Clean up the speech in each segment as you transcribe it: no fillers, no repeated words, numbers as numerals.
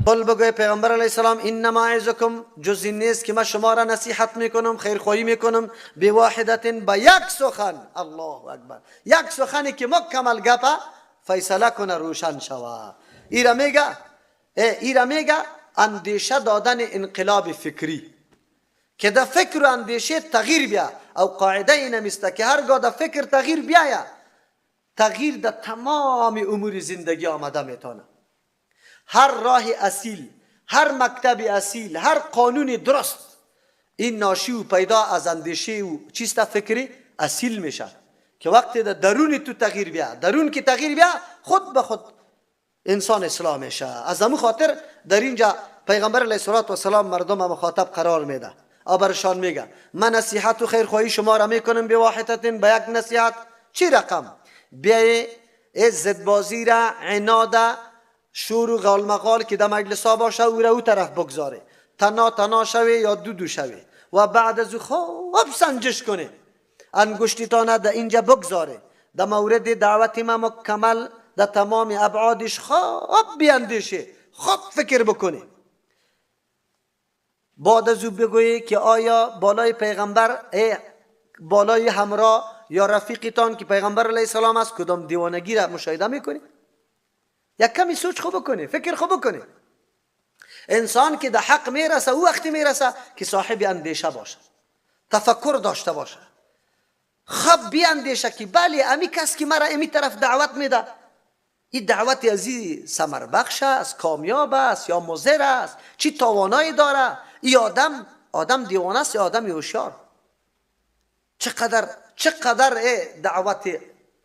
قل بگوی پیغمبر علیه السلام انما اعظکم، جز این نیست که من شما را نصیحت میکنم، خیرخواهی میکنم، بواحدت، با یک سخن. الله اکبر. یک سخنی که مکمل گپه فیصله کنه، روشن شوه. ایرا میگه اندیشه دادن انقلاب فکری، که در فکر و اندیشه تغییر بیا. او قاعده اینه میسته که هرگاه در فکر تغییر بیاید، تغییر در تمام امور زندگی آمده میتونه. هر راه اصیل، هر مکتب اصیل، هر قانون درست، این ناشی و پیدا از اندیشه و چیست فکری اصیل میشه، که وقتی در درون تو تغییر بیا، درون که تغییر بیا، خود به خود انسان اصلاح میشه. از همون خاطر در اینجا پیغمبر علیه السلام مردم مخاطب قرار میده، برشان میگه من نصیحت و خیرخواهی شما را میکنم به واحدت، به یک نصیحت. چی رقم؟ بیای زد بازی را، عناد، شور و غال مقال که در مجلس ها باشه او را او طرف بگذاره، تنا شوی یا دو شوی، و بعد از خوب سنجش کنه، انگشتیتان در اینجا بگذاره، در مورد دعوت ما مکمل در تمام ابعادش خوب بیاندیشه، خوب فکر بکنه. بعد از او بگویی که آیا بالای پیغمبر، بالای همراه یا رفیقتان که پیغمبر علیه السلام است، کدام دیوانگی را مشاهده میکنی؟ یک کمی سوچ خوب بکنه، فکر خوب بکنه. انسان که در حق میرسه او وقتی میرسه که صاحب اندیشه باشه، تفکر داشته باشه، خب بیاندیشه که بله امی کس که مرا امی طرف دعوت میده، این دعوت ازی ثمر بخش است، کامیاب است یا مضر است، چی توانایی داره؟ این آدم دیوانه است یا آدم هوشیار؟ چقدر دعوت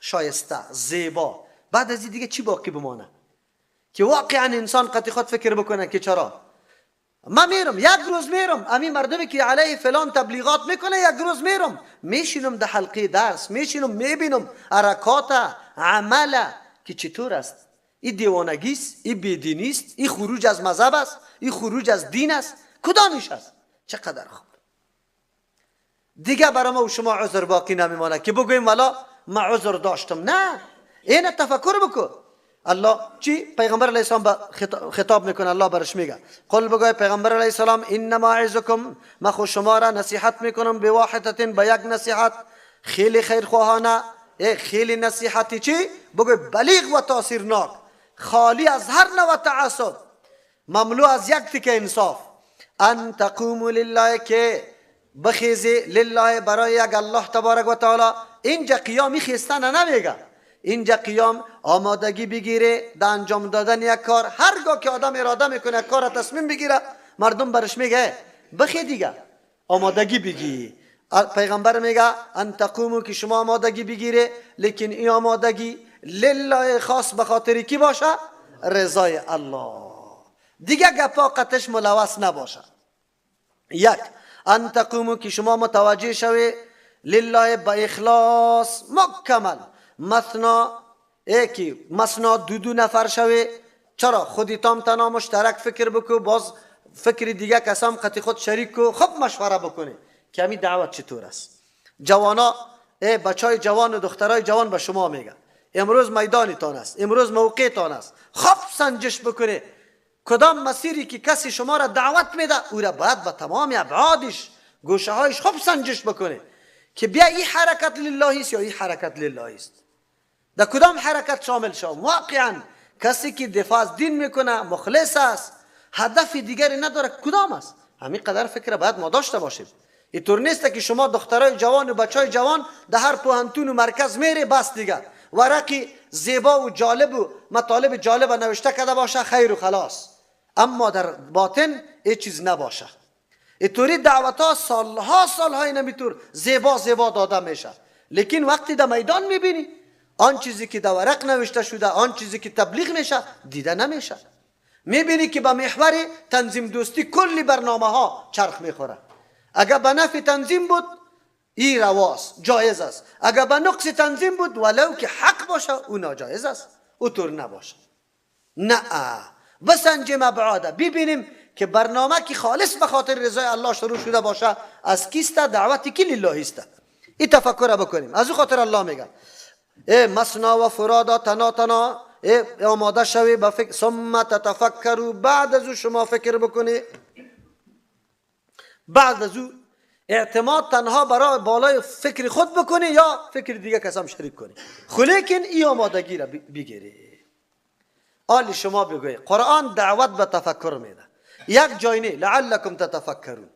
شایسته، زیبا. بعد از این دیگه چی باقی بمانه؟ که واقعا انسان قطعی خود فکر بکنه که چرا من میرم، یک روز میرم، امی مردمی که علیه فلان تبلیغات میکنه، یک روز میرم میشینم در حلقه درس، میشینم میبینم حرکات عمل که چطور است. این دیوانگی است، این بیدینی است، این خروج از مذهب است، این خروج از دین است. کدامش است؟ چقدر خوب. دیگه برای ما و شما عذر باقی نمیمانه که بگویم والا ما عذر داشتم. نه، این تفکر بکن. الله چی پیغمبر علیه السلام خطاب میکنه، الله برش میگه قل بگوی پیغمبر علیه السلام انما اعظکم، من خود شما را نصیحت میکنم به واحدت، به یک نصیحت، خیلی خیرخواهانه، خیلی نصیحتی چی بگوی بلیغ و تاثیرناک، خالی از هر نوع تعصب، مملو از یک تکه انصاف. ان تقوموا لله، که بخیزی لله، برای یک الله تبارک و تعالی. اینجا قیامی خیستن نمیگه، اینجا قیام آمادگی بگیره در انجام دادن یک کار. هرگاه که آدم اراده میکنه یک کار تصمیم بگیره، مردم برش میگه بخی دیگه آمادگی بگی. پیغمبر میگه ان تقوموا، که شما آمادگی بگیره، لیکن این آمادگی لله خاص به خاطر کی باشه؟ رضای الله. دیگه گپاقتش ملوث نباشه. یک، ان تقوموا، که شما متوجه شوی لله با اخلاص مکمل، مثنا دو نفر شوی. چرا؟ خودیتام تنها مشترک فکر بکو، باز فکر دیگه کسام قطعی خود شریک کو، خب مشوره بکنه که همین دعوت چطور است. جوانا، بچهای جوان و دخترای جوان به شما میگن امروز میدانتان است، امروز موقعتان است، خب سنجش بکنه کدام مسیری که کسی شما را دعوت میده او را باید به تمام ابعادش، گوشه هایش خب سنجش بکنه که بیا این حرکت لله است یا این حرکت لله است، در کدام حرکت شامل شو. واقعا کسی که دفاع از دین میکنه، مخلص است، هدف دیگری نداره، کدام است؟ همین قدر فکر باید ما داشته باشیم. اینطور نیست که شما دخترای جوان و بچهای جوان در هر پوهنتون و مرکز میره بس دیگه ورقی زیبا و جالب و مطالب جالب نوشته کرده باشه خیر و خلاص، اما در باطن این چیز نباشه. اینطوری دعوت ها سالها اینمیطور زیبا داده میشه، لیکن وقتی در میدان میبینی آن چیزی که در ورق نوشته شده، آن چیزی که تبلیغ میشه دیده نمیشه. میبینی که با محور تنظیم دوستی کلی برنامه ها چرخ میخوره. اگر به نفع تنظیم بود این رواست، جایز است. اگر به نقص تنظیم بود ولو که حق باشه او ناجایز است، او طور نباشه. نه، بسنجیم ابعاده، ببینیم که برنامه که خالص به خاطر رضای الله شروع شده باشه از کیست؟ دعوتی که لله است. این تفکر بکنیم. از او خاطر الله میگه مثنا و فرادا، تنا آماده شوی به فکر. ثم تتفکروا، بعد از او شما فکر بکنی. بعد از او اعتماد تنها برای بالای فکر خود بکنی یا فکر دیگه کسام شریک کنی. لیکن این آمادگی را بگیری. آلی شما بگوی قرآن دعوت به تفکر میده. یک جای نه، لعلکم تتفکرون،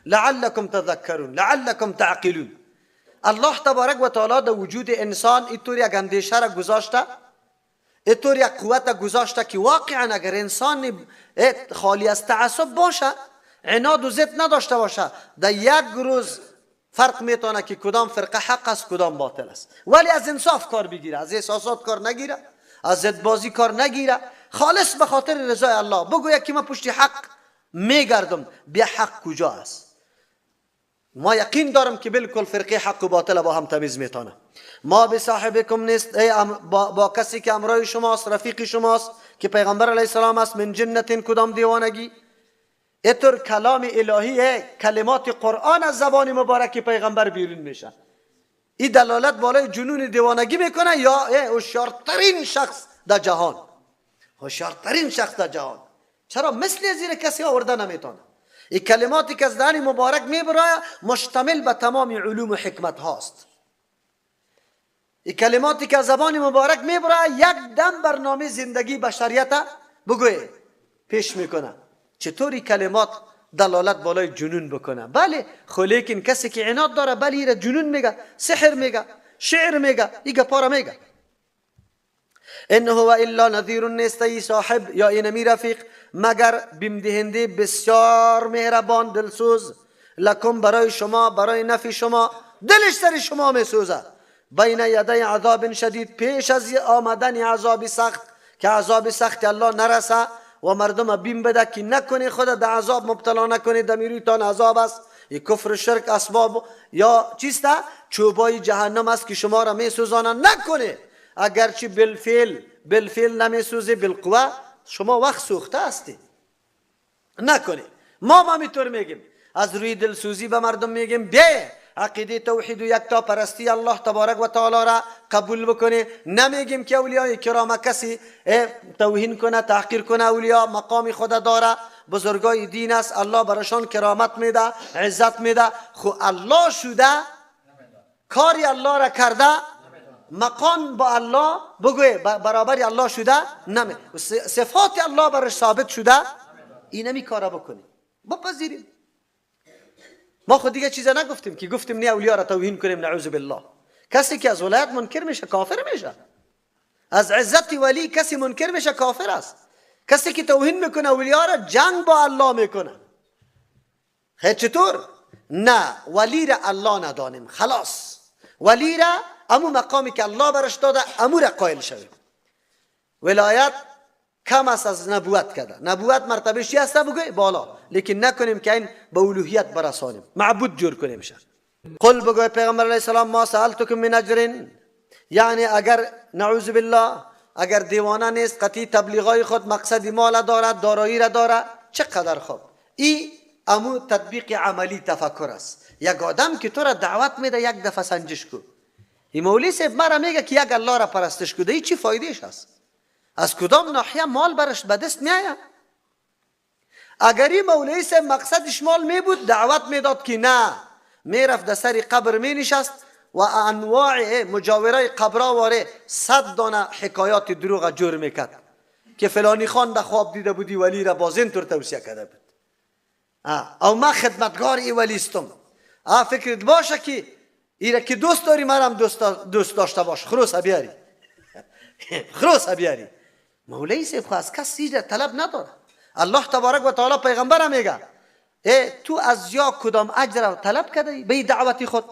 لعلکم تذکرون، لعلکم تعقلون. الله تبارک و تعالی در وجود انسان اینطور یک اندیشه را گذاشته، اینطور یک قوت گذاشته که واقعا اگر انسان خالی از تعصب باشه، عناد و ضد نداشته باشه، در یک روز فرق میتونه که کدام فرقه حق است کدام باطل است. ولی از انصاف کار بگیره، از احساسات کار نگیره، از ضد بازی کار نگیره، خالص به خاطر رضای الله بگوید که من پشت حق میگردم. بیا حق کجا است؟ ما یقین دارم که بالکل فرقه حق و باطل با هم تمیز میتونه. ما به صاحبکم نیست، با کسی که امرای شماست، رفیق شماست که پیغمبر علیه السلام است، من جنتین کدام دیوانگی. اینطور کلام الهی، کلمات قرآن از زبان مبارک پیغمبر بیرون میشه. این دلالت بالای جنون دیوانگی میکنه یا هوشیارترین شخص در جهان، هوشیارترین شخص در جهان. چرا مثل زیر کسی آورده نمیتونه؟ این کلماتی که از دهن مبارک میبرای مشتمل به تمام علوم و حکمت هاست. این کلماتی که از زبان مبارک میبرای یک دم برنامه زندگی بشریت بگوی پیش میکنه. چطوری کلمات دلالت بالای جنون بکنه؟ بله لیکن کسی که عناد داره بله ایره جنون میگه، سحر میگه، شعر میگه، این گپارا میگه. انه هو الا نذیر، نیست ای صاحب یا اینمی رفیق مگر بیمدهنده بسیار مهربان دلسوز، لکم برای شما، برای نفی شما، دلش سر شما میسوزه. بین یدی عذاب شدید، پیش از آمدن عذاب سخت که عذاب سخت الله نرسه و مردم بیم بده که نکنی خود در عذاب مبتلا نکنی، دمیرویتان عذاب است. این کفر شرک اسباب یا چیسته چوبای جهنم است که شما را میسوزانه. نکنی اگرچه بالفعل نمیسوزی، بالقوه شما وقت سوخته هستی. نکنی. ما همینطور میگیم، از روی دلسوزی به مردم میگیم بیه عقیده توحید و یکتا پرستی الله تبارک و تعالی را قبول بکنی. نمیگیم که اولیاء کرام کسی توهین کنه، تحقیر کنه. اولیاء مقام خود داره، بزرگای دین است، الله برشان کرامت میده، عزت میده. خو الله شده، کاری الله را کرده، مقام با الله بگوی برابری الله شده نمی، صفات الله برش ثابت شده، اینمی کارا بکنی بپذیریم. ما خود دیگه چیزا نگفتیم که گفتیم نه اولیاء را توهین کنیم، نعوذ بالله. کسی که از ولایت منکر میشه کافر میشه. از عزت ولی کسی منکر میشه کافر است. کسی که توهین میکنه اولیاء را جنگ با الله میکنه. خیلی چطور؟ نه ولی را الله ندانیم، خلاص ولی را امو مقامی که الله برش داده امو را قائل شویم. ولایت کم است از نبوت کرده. نبوت مرتبه چی است بگوی بالا، لیکن نکنیم که این به الوهیت برسانیم، معبود جور کنیم شه. قل بگوی پیغمبر علیه السلام ما سألتکم من اجر، یعنی اگر نعوذ بالله اگر دیوانه نیست، قطعی تبلیغای خود مقصدی مال دارد، دارایی را دارد، چقدر خوب. این امو تطبیق عملی تفکر است. یک آدم که تو را دعوت میده یک دفعه سنجش کو. این مولوی صاحب مرا میگه که یک الله را پرستش کو، این چی فایدهش است؟ از کدام ناحیه مال برش به دست میآید؟ اگر این مولوی صاحب مقصدش مال می بود دعوت میداد که نه، میرفت در سر قبر می نشست و انواع مجاورای قبرها واره 100 دانه حکایات دروغ جور میکرد که فلانی خان در خواب دیده بودی ولی را باز اینطور توصیه کرده بود، او ما خدمتگار ای ولی استم. فکرت باشه که ایره که دوست داری مرم دوست داشته باش، خروس بیاری خروس بیاری. مولوی صاحب خواست کسی را طلب نداره. الله تبارک و تعالی پیغمبر میگه تو از یا کدام اجر را طلب کردی به دعوتی خود؟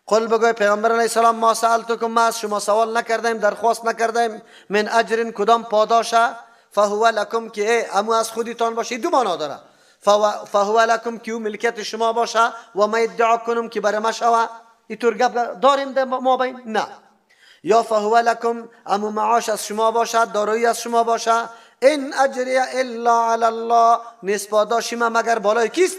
قل بگوی پیغمبر علیه السلام ما سألتکم، ما از شما سوال نکردیم، درخواست نکردیم، من اجر کدام پاداشه، فهو لکم که امو از خودتان باشه. دو معنا داره، فهو لکم که او ملکیت شما باشه و ما ادعا کنم که برای ما شوه. اینطور گپ داریم در ما بین؟ نه. یا فهو لکم امو معاش از شما باشه، دارایی از شما باشه. این اجری الا علی الله، نیست پاداشی ما مگر بالای کیست؟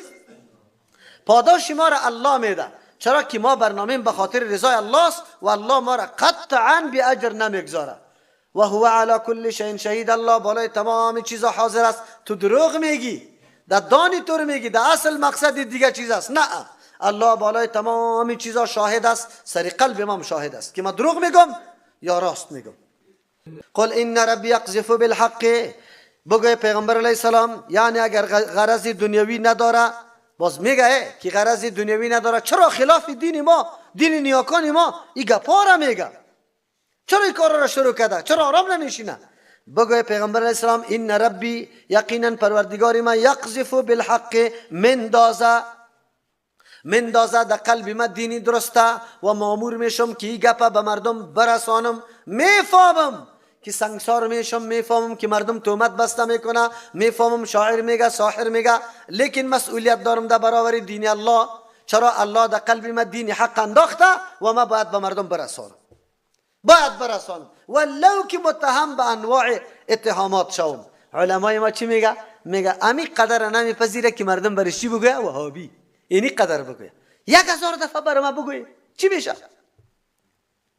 پاداشی ما را الله میده، چرا که ما برنامه به خاطر رضای الله است و الله ما را قطعا بی اجر نمیگذاره. و هو علی کل شیء شهید، الله بالای تمام چیزا حاضر است. تو دروغ میگی، در دانی طور میگی، در اصل مقصد دیگه چیز است. نه، الله بالای تمام چیزا شاهد است، سر قلب ما شاهد است که من دروغ میگم یا راست میگم. قل ان ربی یقذف بالحق، بگوی پیغمبر علیه السلام، یعنی اگر غرض دنیوی نداره، باز میگه که غرض دنیوی نداره، چرا خلاف دین ما، دین نیاکان ما این گپا را میگه؟ چرا این کار را شروع کرده؟ چرا آرام نمیشینه؟ بگوی پیغمبر علیه السلام ان ربی، یقینا پروردگار ما، یقذف بالحق، مندازه در قلب ما دینی درسته و مامور میشم که این گپا به مردم برسانم. میفهمم که سنگسار میشم، میفهمم که مردم تهمت بسته میکنه، میفهمم شاعر میگه، ساحر میگه، لیکن مسئولیت دارم در برابر دین الله. چرا الله در قلب ما دین حق انداخته و ما باید به مردم برسانم، باید برسانم ولو که متهم به انواع اتهامات شوم. علمای ما چی میگه؟ میگه امی قدر نمیپذیره که مردم برش چی بگویه؟ وهابی. اینی قدر بگویه، 1000 دفعه برای ما بگویه، چی میشه؟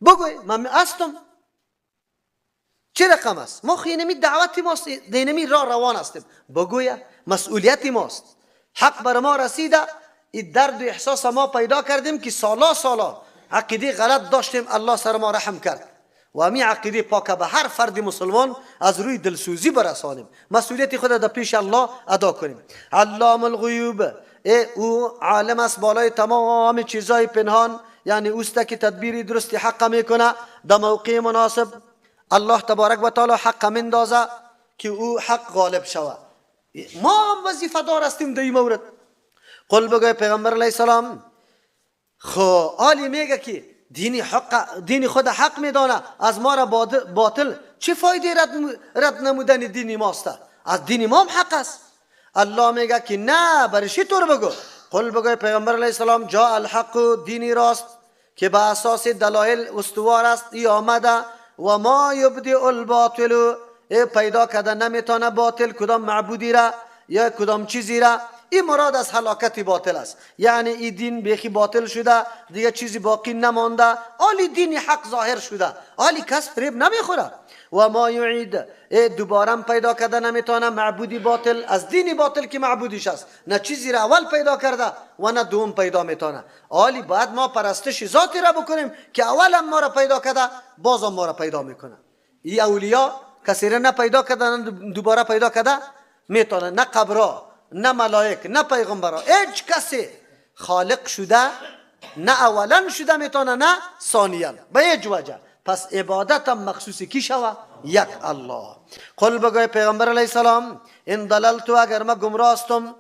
بگویه من هستم. چه رقم است؟ ما خیلی دعوتی ماست، دینمی را روان هستیم. بگویه مسئولیتی ماست، حق بر ما رسیده. این درد و احساس ما پیدا کردیم که سالا عقیده غلط داشتیم، الله سر ما رحم کرد و امی عقیده پاک به هر فرد مسلمان از روی دلسوزی برسانیم، مسئولیت خود در پیش الله ادا کنیم. علام الغیوب، او عالم است بالای تمام چیزای پنهان، یعنی اوست که تدبیری درستی حق میکنه در موقع مناسب. الله تبارک و تعالی حق مندازه که او حق غالب شود. ما هم وظیفه دار هستیم در این مورد. قل بگوی پیغمبر علیه السلام، خو عالی میگه که دین خود حق میدانه، از ما را باطل چه فایده رد نمودن دین ماست؟ از دین ما هم حق است. الله میگه که نه، برای چی طور بگو؟ قل بگوی پیغمبر علیه السلام، جاء الحق، دینی راست که به اساس دلایل استوار است ای آمده، و ما یبدئ الباطل، پیدا کرده نمیتونه باطل کدام معبودی را یا کدام چیزی را. این مراد از هلاکت باطل است، یعنی این دین بیخی باطل شده، دیگه چیزی باقی نمانده، عالی دین حق ظاهر شده، عالی کس فریب نمیخوره. و ما یعید، دوباره پیدا کرده نمیتونه معبودی باطل از دین باطل که معبودیش است، نه چیزی را اول پیدا کرده و نه دوم پیدا میتونه. عالی باید ما پرستش ذاتی را بکنیم که اول هم ما را پیدا کرده، باز هم ما را پیدا میکنه. این اولیاء کسی را نه پیدا کرده نه دوباره پیدا کرده میتونه، نه قبرا، نه ملائک، نه پیغمبرا، هیچ کسی خالق شده نه اولا شده میتونه نه ثانیا، به هیچ وجه. پس عبادت هم مخصوصی کی شوه؟ یک الله. قل بگوی پیغمبر علیه السلام، ان ضللت، اگر ما گمراه هستم.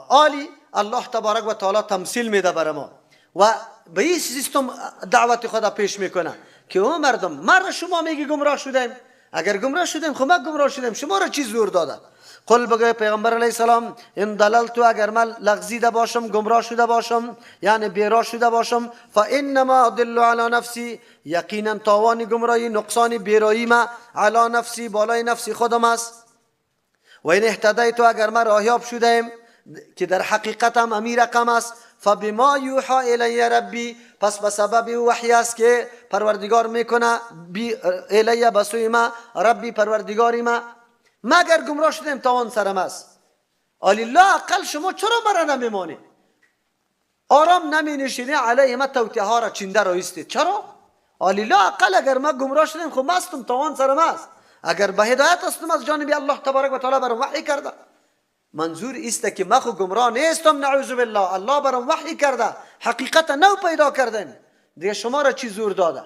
عالی الله تبارک و تعالی تمثیل میده بر ما و به این سیستم دعوت خدا پیش میکنه که او مردم، ما شما میگی گمراه شدیم، اگر گمراه شدیم خب ما گمراه شدیم، شما را چی زور داده؟ قل بگوی پیغمبر علیه السلام، ان ضللت، اگر من لغزیده باشم، گمراه شده باشم، یعنی بیراه شده باشم، فانما اضل علی نفسی، یقینا تاوان گمراهی، نقصان بیراهی ما علی نفسی، بالای نفسی خودم است. و این اهتدیت، اگر من راهیاب شدم که در حقیقت هم امی رقم است، فبما یوحی الی ربی، پس به سبب وحی است که پروردگار میکنه الی بسوی ما، ربی پروردگاری ما. مگر گمراه شدیم تاوان سرم است. الله اقل شما چرا مرا نمیمانی؟ آرام نمی نشینی علیه ما توتیه ها را چنده را ایستید؟ چرا؟ الله اقل اگر ما گمراه شدیم خب مستم تاوان سرم است. اگر به هدایت هستم از جانب الله تبارک و تعالی برام وحی کرده. منظور است که ما خو گمراه نیستم، نعوذ بالله، الله برام وحی کرده، حقیقت نو پیدا کردن. دیگه شما را چی زور داده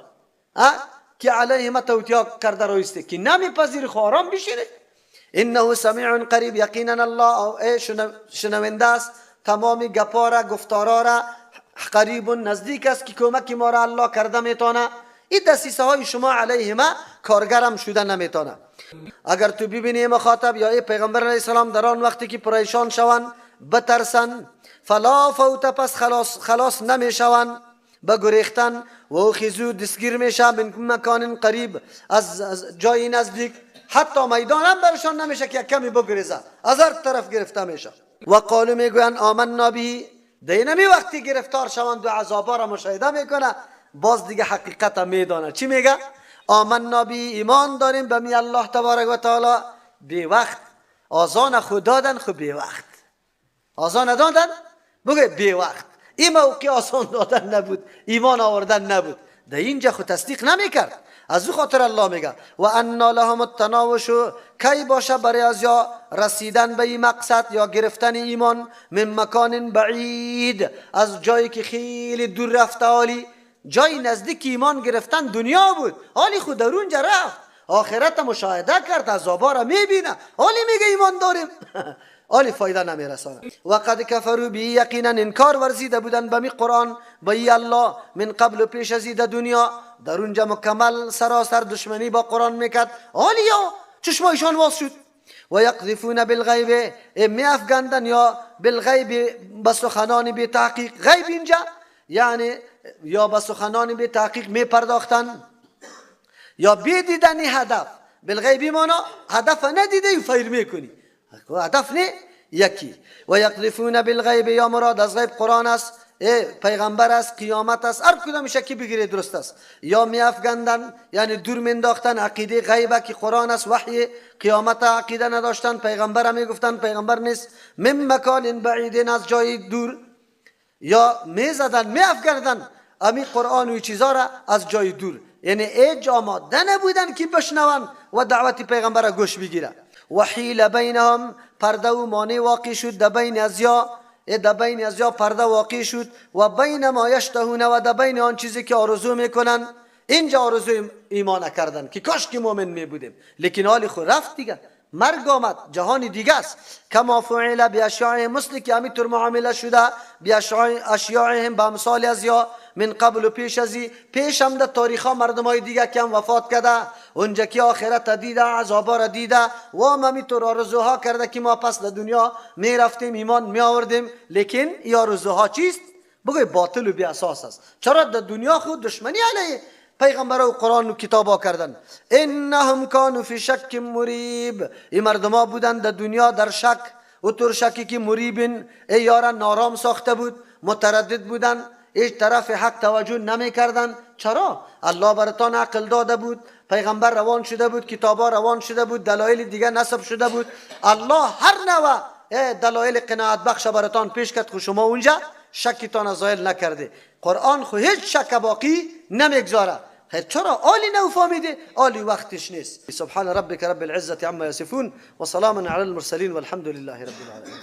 که علیه ما توتیه کرده را ایستید که نمیپذیری؟ خو آرام بشینید. انه سمیع قریب، یقینا الله شنونده است تمامی گپا را، گفتارا را، قریب نزدیک است که کمک ما را الله کرده میتونه. این دسیسه های شما علیه ما کارگرم شده نمیتونه. اگر تو ببینی مخاطب یا ای پیغمبر علیه السلام در آن وقتی که پریشان شوند بترسن، فلا فوت، پس خلاص نمیشوند بگریختن، و خیزو دستگیر میشه من مکان قریب، از جای نزدیک، حتی میدان هم برشان نمیشه که کمی بگریزه، از هر طرف گرفته میشه. و قالو میگوین آمنا به، دینمی وقتی گرفتار شوند و عذابا را مشاهده میکنه، باز دیگه حقیقت میدانه. چی میگه؟ آمنا بی ایمان داریم به می الله تبارک و تعالی. بی وقت آزان خود دادن، خود بی وقت آزان دادن، بگه بی وقت. این موقع آزان دادن نبود، ایمان آوردن نبود، در اینجا خود تصدیق نمیکرد. از او خاطر الله میگه و انا لهم التناوش، کی باشه برای از یا رسیدن به این مقصد یا گرفتن ایمان، من مکان بعید، از جایی که خیلی دور رفته. حالی جای نزدیک ایمان گرفتن دنیا بود، حالی خود در اونجا رفت، آخرت مشاهده کرد، عذابا را میبینه، حالی میگه ایمان داریم. حالی فایده نمیرسانه. و قد کفروا به، یقینا انکار ورزیده بودن به می قرآن، به ای الله، من قبل پیش از این دنیا، در اونجا مکمل سراسر دشمنی با قرآن میکرد، حالی یا چشمایشان واز شد. و یقذفون بالغیب، می افگندن یا بالغیب به سخنان بی تحقیق. غیب اینجا یعنی یا به سخنان بی تحقیق می پرداختن یا بی دیدنی هدف. بالغیبی مانا هدف ندیده فیر میکنی، هدف نه یکی. و یقذفون بالغیب، یا مراد از غیب قرآن است، پیغمبر است، قیامت است، هر کدام شکی بگیره درست است. یا می افگندن یعنی دور منداختن عقیده غیبه که قرآن است، وحی، قیامت عقیده نداشتن، پیغمبر هم میگفتن پیغمبر نیست. من مکان بعید، از جای دور، یا می زدن می افگندن امی قرآن و چیزا را از جای دور، یعنی ایج آماده نبودن که بشنون و دعوت پیغمبر را گوش بگیره. و حیل بینهم، پرده و مانع واقع شد در بین ازیا پرده واقع شد. و بین ما یشتهون، و در بین آن چیزی که آرزو میکنن. اینجا آرزو ایمان کردن که کاش که مؤمن می بودیم، لیکن حالی خود رفت دیگه، مرگ آمد، جهانی دیگه است. کما فعل بیاشیاعهم، مثل که همینطور معامله شده بیاشیاعهم، به امثال از یا من قبل و پیش ازی، پیش هم در تاریخ ها مردم های دیگه که هم وفات کرده، اونجا که آخرت دیده، عذابا را دیده و هم همینطور آرزوها کرده که ما پس در دنیا می رفتیم ایمان می آوردیم، لیکن این آرزوها چیست؟ بگوی باطل و بی اساس است. چرا در دنیا خود دشمنی علیه پیغمبر و قرآن و کتابا کردن. انهم کانوا فی شک مریب، این مردما بودن در دنیا در شک، و طور شکی که مریبن، ای یاران نارام ساخته بود، متردد بودن، هیچ طرف حق توجه نمی کردن. چرا؟ الله براتان عقل داده بود، پیغمبر روان شده بود، کتابا روان شده بود، دلایل دیگه نصب شده بود، الله هر نوع دلایل قناعت بخش براتان پیش کرد، خو شما اونجا شکتان زائل نکرده. قرآن خو هیچ شک باقی نمیگذاره. خیر چرا؟ آلی نو فهمیده، آلی وقتش نیست. سبحان ربک رب العزة عما یصفون و سلام علی المرسلین والحمد لله رب العالمین.